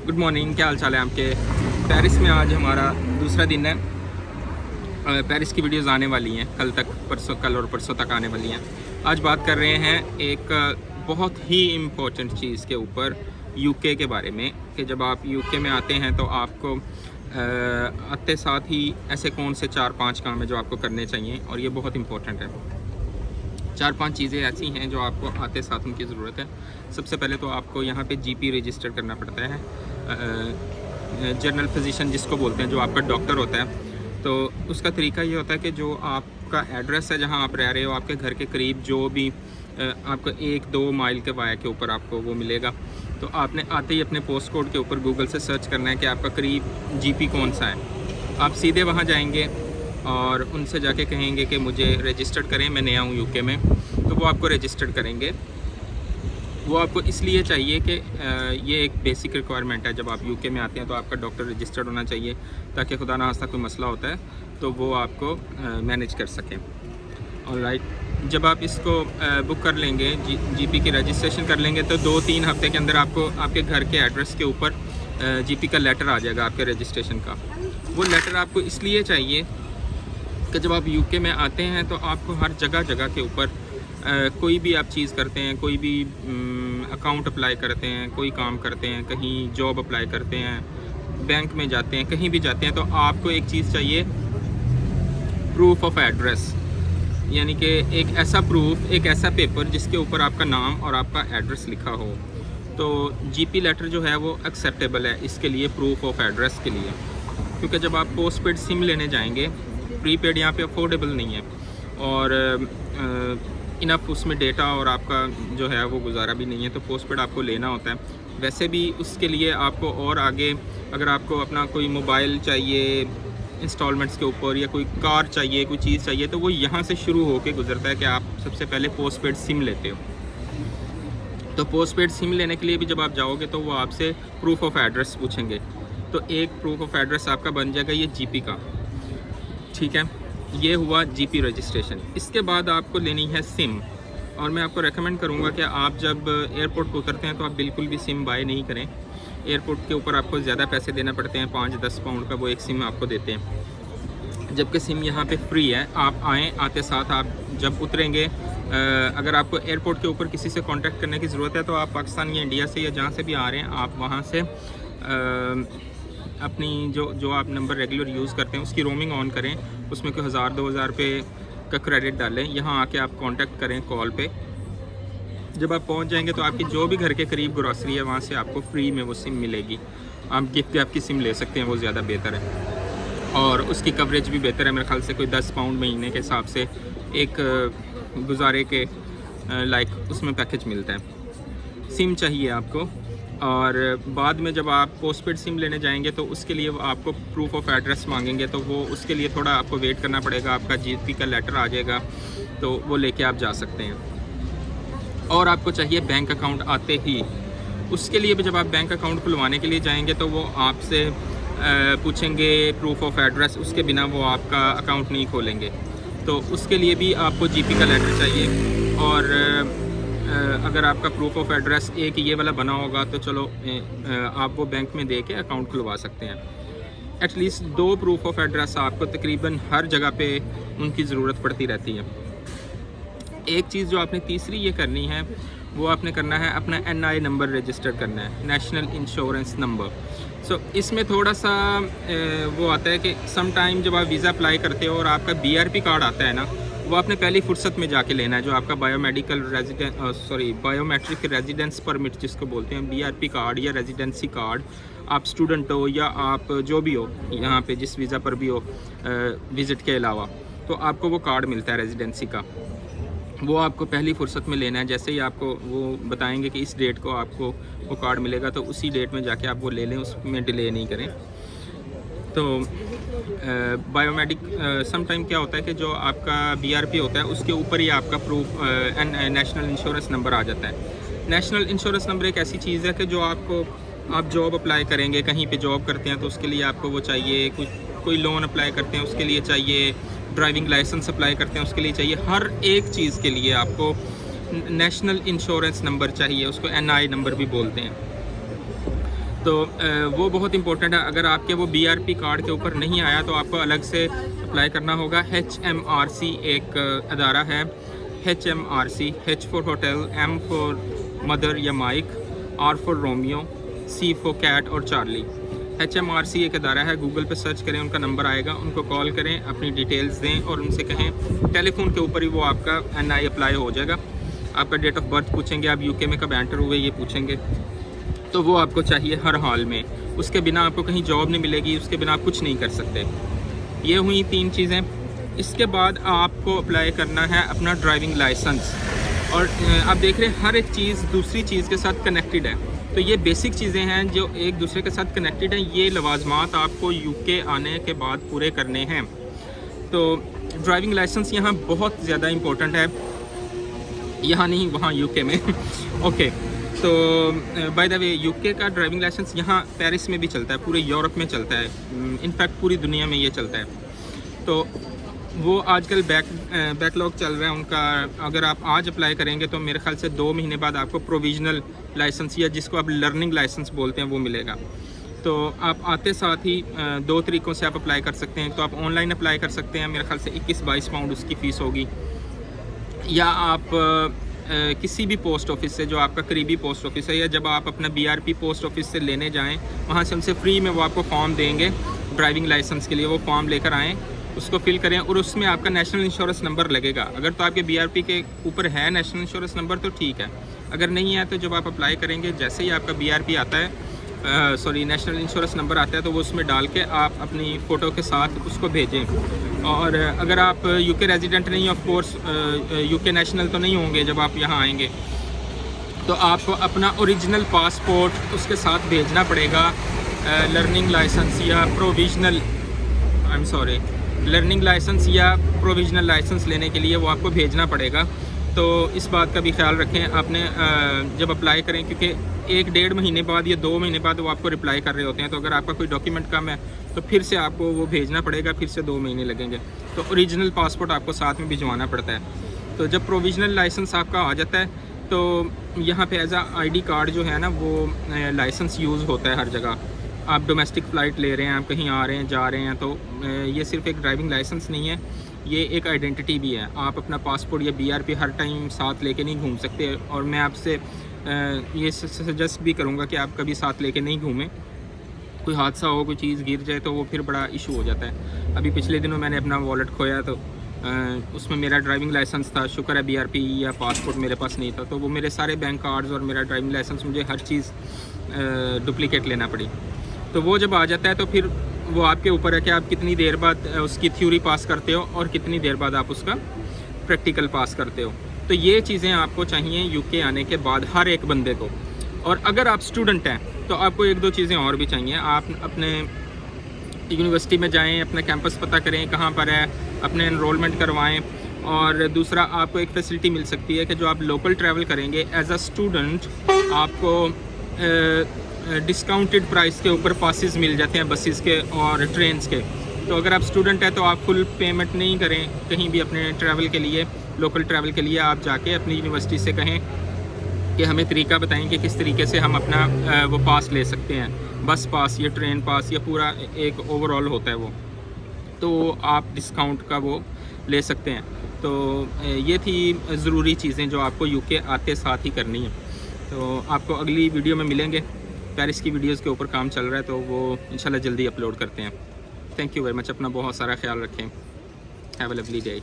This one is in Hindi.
गुड मॉर्निंग, क्या हाल चाल है आपके। पेरिस में आज हमारा दूसरा दिन है। पेरिस की वीडियोस आने वाली हैं कल और परसों तक आने वाली हैं। आज बात कर रहे हैं एक बहुत ही इम्पोर्टेंट चीज़ के ऊपर, यूके के बारे में, कि जब आप यूके में आते हैं तो आपको आते साथ ही ऐसे कौन से 4-5 काम हैं जो आपको करने चाहिए, और ये बहुत इम्पोर्टेंट है। 4-5 चीज़ें ऐसी हैं जो आपको आते साथ उनकी ज़रूरत है। सबसे पहले तो आपको यहाँ पे जीपी रजिस्टर करना पड़ता है, जनरल फिजिशियन जिसको बोलते हैं, जो आपका डॉक्टर होता है। तो उसका तरीका ये होता है कि जो आपका एड्रेस है जहाँ आप रह रहे हो, आपके घर के करीब जो भी आपको 1-2 माइल के वाया के ऊपर आपको वो मिलेगा। तो आपने आते ही अपने पोस्ट कोड के ऊपर गूगल से सर्च करना है कि आपका करीब जीपी कौन सा है। आप सीधे वहाँ जाएंगे और उनसे जाके कहेंगे कि मुझे रजिस्टर्ड करें, मैं नया हूँ यूके में, तो वो आपको रजिस्टर्ड करेंगे। वो आपको इसलिए चाहिए कि ये एक बेसिक रिक्वायरमेंट है। जब आप यूके में आते हैं तो आपका डॉक्टर रजिस्टर्ड होना चाहिए, ताकि खुदा ना खास्ता कोई मसला होता है तो वो आपको मैनेज कर सकें। ऑलराइट, जब आप इसको बुक कर लेंगे, जीपी की रजिस्ट्रेशन कर लेंगे, तो 2-3 हफ्ते के अंदर आपको आपके घर के एड्रेस के ऊपर जीपी का लेटर आ जाएगा आपके रजिस्ट्रेशन का। वो लेटर आपको इसलिए चाहिए कि जब आप यूके में आते हैं तो आपको हर जगह के ऊपर कोई भी आप चीज़ करते हैं, कोई भी अकाउंट अप्लाई करते हैं, कोई काम करते हैं, कहीं जॉब अप्लाई करते हैं, बैंक में जाते हैं, कहीं भी जाते हैं, तो आपको एक चीज़ चाहिए, प्रूफ ऑफ एड्रेस। यानी कि एक ऐसा प्रूफ, एक ऐसा पेपर जिसके ऊपर आपका नाम और आपका एड्रेस लिखा हो। तो जीपी लेटर जो है वो एक्सेप्टेबल है इसके लिए, प्रूफ ऑफ एड्रेस के लिए। क्योंकि जब आप पोस्ट पेड सिम लेने जाएंगे, प्रीपेड यहाँ पे अफोर्डेबल नहीं है, और इनफ उसमें डेटा और आपका जो है वो गुजारा भी नहीं है, तो पोस्ट पेड आपको लेना होता है। वैसे भी उसके लिए आपको और आगे, अगर आपको अपना कोई मोबाइल चाहिए इंस्टॉलमेंट्स के ऊपर, या कोई कार चाहिए, कोई चीज़ चाहिए, तो वो यहाँ से शुरू होकर गुजरता है कि आप सबसे पहले पोस्ट पेड सिम लेते हो। तो पोस्ट पेड सिम लेने के लिए भी जब आप जाओगे तो वो आपसे प्रूफ ऑफ एड्रेस पूछेंगे। तो एक प्रूफ ऑफ एड्रेस आपका बन जाएगा ये जीपी का, ठीक है। ये हुआ जीपी रजिस्ट्रेशन। इसके बाद आपको लेनी है सिम, और मैं आपको रेकमेंड करूँगा कि आप जब एयरपोर्ट पर उतरते हैं तो आप बिल्कुल भी सिम बाय नहीं करें। एयरपोर्ट के ऊपर आपको ज़्यादा पैसे देना पड़ते हैं, 5-10 पाउंड का वो एक सिम आपको देते हैं, जबकि सिम यहाँ पे फ्री है। आप आएँ, आते साथ आप जब उतरेंगे, अगर आपको एयरपोर्ट के ऊपर किसी से कांटेक्ट करने की ज़रूरत है तो आप पाकिस्तान या इंडिया से या जहाँ से भी आ रहे हैं, आप वहाँ से अपनी जो आप नंबर रेगुलर यूज़ करते हैं उसकी रोमिंग ऑन करें, उसमें कोई 1000-2000 रुपये का क्रेडिट डालें, यहाँ आके आप कांटेक्ट करें कॉल पे। जब आप पहुँच जाएंगे तो आपकी जो भी घर के करीब ग्रॉसरी है वहाँ से आपको फ्री में वो सिम मिलेगी। आप गिफ्ट आपकी सिम ले सकते हैं, वो ज़्यादा बेहतर है, और उसकी कवरेज भी बेहतर है। मेरे ख्याल से कोई 10 पाउंड महीने के हिसाब से एक गुजारे के लाइक उसमें पैकेज मिलता है। सिम चाहिए आपको, और बाद में जब आप पोस्टपेड सिम लेने जाएंगे तो उसके लिए आपको प्रूफ ऑफ एड्रेस मांगेंगे, तो वो उसके लिए थोड़ा आपको वेट करना पड़ेगा। आपका जीपी का लेटर आ जाएगा तो वो लेके आप जा सकते हैं। और आपको चाहिए बैंक अकाउंट आते ही। उसके लिए भी जब आप बैंक अकाउंट खुलवाने के लिए जाएंगे तो वो आपसे पूछेंगे प्रूफ ऑफ एड्रेस, उसके बिना वो आपका अकाउंट नहीं खोलेंगे। तो उसके लिए भी आपको जीपी का लेटर चाहिए, और अगर आपका प्रूफ ऑफ एड्रेस एक ये वाला बना होगा तो चलो आप वो बैंक में दे के अकाउंट खुलवा सकते हैं। एटलीस्ट 2 प्रूफ ऑफ एड्रेस आपको तकरीबन हर जगह पे उनकी ज़रूरत पड़ती रहती है। एक चीज़ जो आपने तीसरी ये करनी है, वो आपने करना है अपना NI नंबर रजिस्टर करना है, नेशनल इंश्योरेंस नंबर। सो इसमें थोड़ा सा वो आता है कि सम टाइम जब आप वीज़ा अप्लाई करते हो और आपका BRP कार्ड आता है ना, वो आपने पहली फुर्सत में जाके लेना है, जो आपका बायोमेट्रिक रेजिडेंस परमिट जिसको बोलते हैं, BRP कार्ड या रेजिडेंसी कार्ड। आप स्टूडेंट हो या आप जो भी हो यहाँ पे, जिस वीज़ा पर भी हो विज़िट के अलावा, तो आपको वो कार्ड मिलता है रेजिडेंसी का। वो आपको पहली फुर्सत में लेना है। जैसे ही आपको वो बताएंगे कि इस डेट को आपको वो कार्ड मिलेगा, तो उसी डेट में जाके आप वो ले लें, उसमें डिले नहीं करें। तो बायोमेट्रिक सम टाइम क्या होता है कि जो आपका BRP होता है उसके ऊपर ही आपका प्रूफ नेशनल इंश्योरेंस नंबर आ जाता है। नेशनल इंश्योरेंस नंबर एक ऐसी चीज़ है कि जो आप जॉब अप्लाई करेंगे, कहीं पे जॉब करते हैं तो उसके लिए आपको वो चाहिए, कोई लोन अप्लाई करते हैं उसके लिए चाहिए, ड्राइविंग लाइसेंस अप्लाई करते हैं उसके लिए चाहिए, हर एक चीज़ के लिए आपको नेशनल इंश्योरेंस नंबर चाहिए, उसको NI नंबर भी बोलते हैं। तो वो बहुत इंपॉर्टेंट है। अगर आपके वो BRP कार्ड के ऊपर नहीं आया तो आपको अलग से अप्लाई करना होगा। HMRC एक अदारा है, HMRC, H for hotel, M for mother या Mike, R for Romeo, C for cat और चार्ली। HMRC एक अदारा है, गूगल पे सर्च करें, उनका नंबर आएगा, उनको कॉल करें, अपनी डिटेल्स दें और उनसे कहें, टेलीफोन के ऊपर ही वो आपका NI अप्लाई हो जाएगा। आपका डेट ऑफ बर्थ पूछेंगे, आप UK में कब एंटर हुए ये पूछेंगे, तो वो आपको चाहिए हर हाल में। उसके बिना आपको कहीं जॉब नहीं मिलेगी, उसके बिना आप कुछ नहीं कर सकते। ये हुई 3 चीज़ें। इसके बाद आपको अप्लाई करना है अपना ड्राइविंग लाइसेंस। और आप देख रहे हैं हर एक चीज़ दूसरी चीज़ के साथ कनेक्टेड है। तो ये बेसिक चीज़ें हैं जो एक दूसरे के साथ कनेक्टेड हैं। ये लवाजमात आपको UK आने के बाद पूरे करने हैं। तो ड्राइविंग लाइसेंस यहाँ बहुत ज़्यादा इम्पोर्टेंट है, यहाँ नहीं वहाँ UK में ओके। तो बाय द वे UK का ड्राइविंग लाइसेंस यहाँ पेरिस में भी चलता है, पूरे यूरोप में चलता है, इनफैक्ट पूरी दुनिया में ये चलता है। तो वो आजकल बैकलॉग चल रहा है उनका। अगर आप आज अप्लाई करेंगे तो मेरे ख्याल से 2 महीने बाद आपको प्रोविजनल लाइसेंस या जिसको आप लर्निंग लाइसेंस बोलते हैं वो मिलेगा। तो आप आते साथ ही 2 तरीक़ों से आप अप्लाई कर सकते हैं। तो आप ऑनलाइन अप्लाई कर सकते हैं, मेरे ख्याल से 21-22 पाउंड उसकी फ़ीस होगी, या आप किसी भी पोस्ट ऑफिस से जो आपका करीबी पोस्ट ऑफिस है, या जब आप अपना BRP पोस्ट ऑफिस से लेने जाएं वहाँ से उनसे फ्री में वो आपको फॉर्म देंगे ड्राइविंग लाइसेंस के लिए। वो फॉर्म लेकर आएँ, उसको फिल करें और उसमें आपका नेशनल इंश्योरेंस नंबर लगेगा। अगर तो आपके BRP के ऊपर है नेशनल इंश्योरेंस नंबर तो ठीक है, अगर नहीं है तो जब आप अप्लाई करेंगे जैसे ही आपका BRP आता है, नेशनल इंश्योरेंस नंबर आता है, तो वो उसमें डाल के आप अपनी फ़ोटो के साथ उसको भेजें। और अगर आप UK रेजिडेंट नहीं, ऑफ कोर्स UK नेशनल तो नहीं होंगे जब आप यहाँ आएंगे, तो आपको अपना ओरिजिनल पासपोर्ट उसके साथ भेजना पड़ेगा। लर्निंग लाइसेंस या प्रोविजनल लर्निंग लाइसेंस या प्रोविजनल लाइसेंस लेने के लिए वो आपको भेजना पड़ेगा। तो इस बात का भी ख्याल रखें आपने जब अप्लाई करें, क्योंकि 1-1.5 महीने बाद या 2 महीने बाद वो आपको रिप्लाई कर रहे होते हैं। तो अगर आपका कोई डॉक्यूमेंट कम है तो फिर से आपको वो भेजना पड़ेगा, फिर से 2 महीने लगेंगे। तो ओरिजिनल पासपोर्ट आपको साथ में भिजवाना पड़ता है। तो जब प्रोविजनल लाइसेंस आपका आ जाता है तो यहाँ पे एज ID कार्ड जो है ना वो लाइसेंस यूज़ होता है हर जगह। आप डोमेस्टिक फ़्लाइट ले रहे हैं, आप कहीं आ रहे हैं, जा रहे हैं, तो ये सिर्फ एक ड्राइविंग लाइसेंस नहीं है, ये एक आइडेंटिटी भी है। आप अपना पासपोर्ट या BRP हर टाइम साथ लेके नहीं घूम सकते। और मैं आपसे ये सजेस्ट भी करूँगा कि आप कभी साथ लेके नहीं घूमें। कोई हादसा हो, कोई चीज़ गिर जाए तो वो फिर बड़ा इशू हो जाता है। अभी पिछले दिनों मैंने अपना वॉलेट खोया, तो उसमें मेरा ड्राइविंग लाइसेंस था। शुक्र है BRP या पासपोर्ट मेरे पास नहीं था, तो वो मेरे सारे बैंक कार्ड्स और मेरा ड्राइविंग लाइसेंस, मुझे हर चीज़ डुप्लिकेट लेना पड़ी। तो वो जब आ जाता है तो फिर वो आपके ऊपर है कि आप कितनी देर बाद उसकी थ्योरी पास करते हो और कितनी देर बाद आप उसका प्रैक्टिकल पास करते हो। तो ये चीज़ें आपको चाहिए UK आने के बाद हर एक बंदे को। और अगर आप स्टूडेंट हैं तो आपको 1-2 चीज़ें और भी चाहिए। आप अपने यूनिवर्सिटी में जाएं, अपना कैंपस पता करें कहाँ पर है, अपने एनरोलमेंट करवाएं। और दूसरा, आपको एक फैसिलिटी मिल सकती है कि जो आप लोकल ट्रैवल करेंगे एज अ स्टूडेंट, आपको डिस्काउंटेड प्राइस के ऊपर पासेस मिल जाते हैं बसेस के और ट्रेन्स के। तो अगर आप स्टूडेंट हैं तो आप फुल पेमेंट नहीं करें कहीं भी अपने ट्रैवल के लिए, लोकल ट्रैवल के लिए। आप जाके अपनी यूनिवर्सिटी से कहें कि हमें तरीका बताएं कि किस तरीके से हम अपना वो पास ले सकते हैं, बस पास या ट्रेन पास या पूरा एक ओवरऑल होता है वो, तो आप डिस्काउंट का वो ले सकते हैं। तो ये थी ज़रूरी चीज़ें जो आपको UK आते साथ ही करनी है। तो आपको अगली वीडियो में मिलेंगे। पेरिस की वीडियोज़ के ऊपर काम चल रहा है, तो वो इंशाल्लाह जल्दी अपलोड करते हैं। Thank you very much. अपना बहुत सारा ख्याल रखें। Have a lovely day.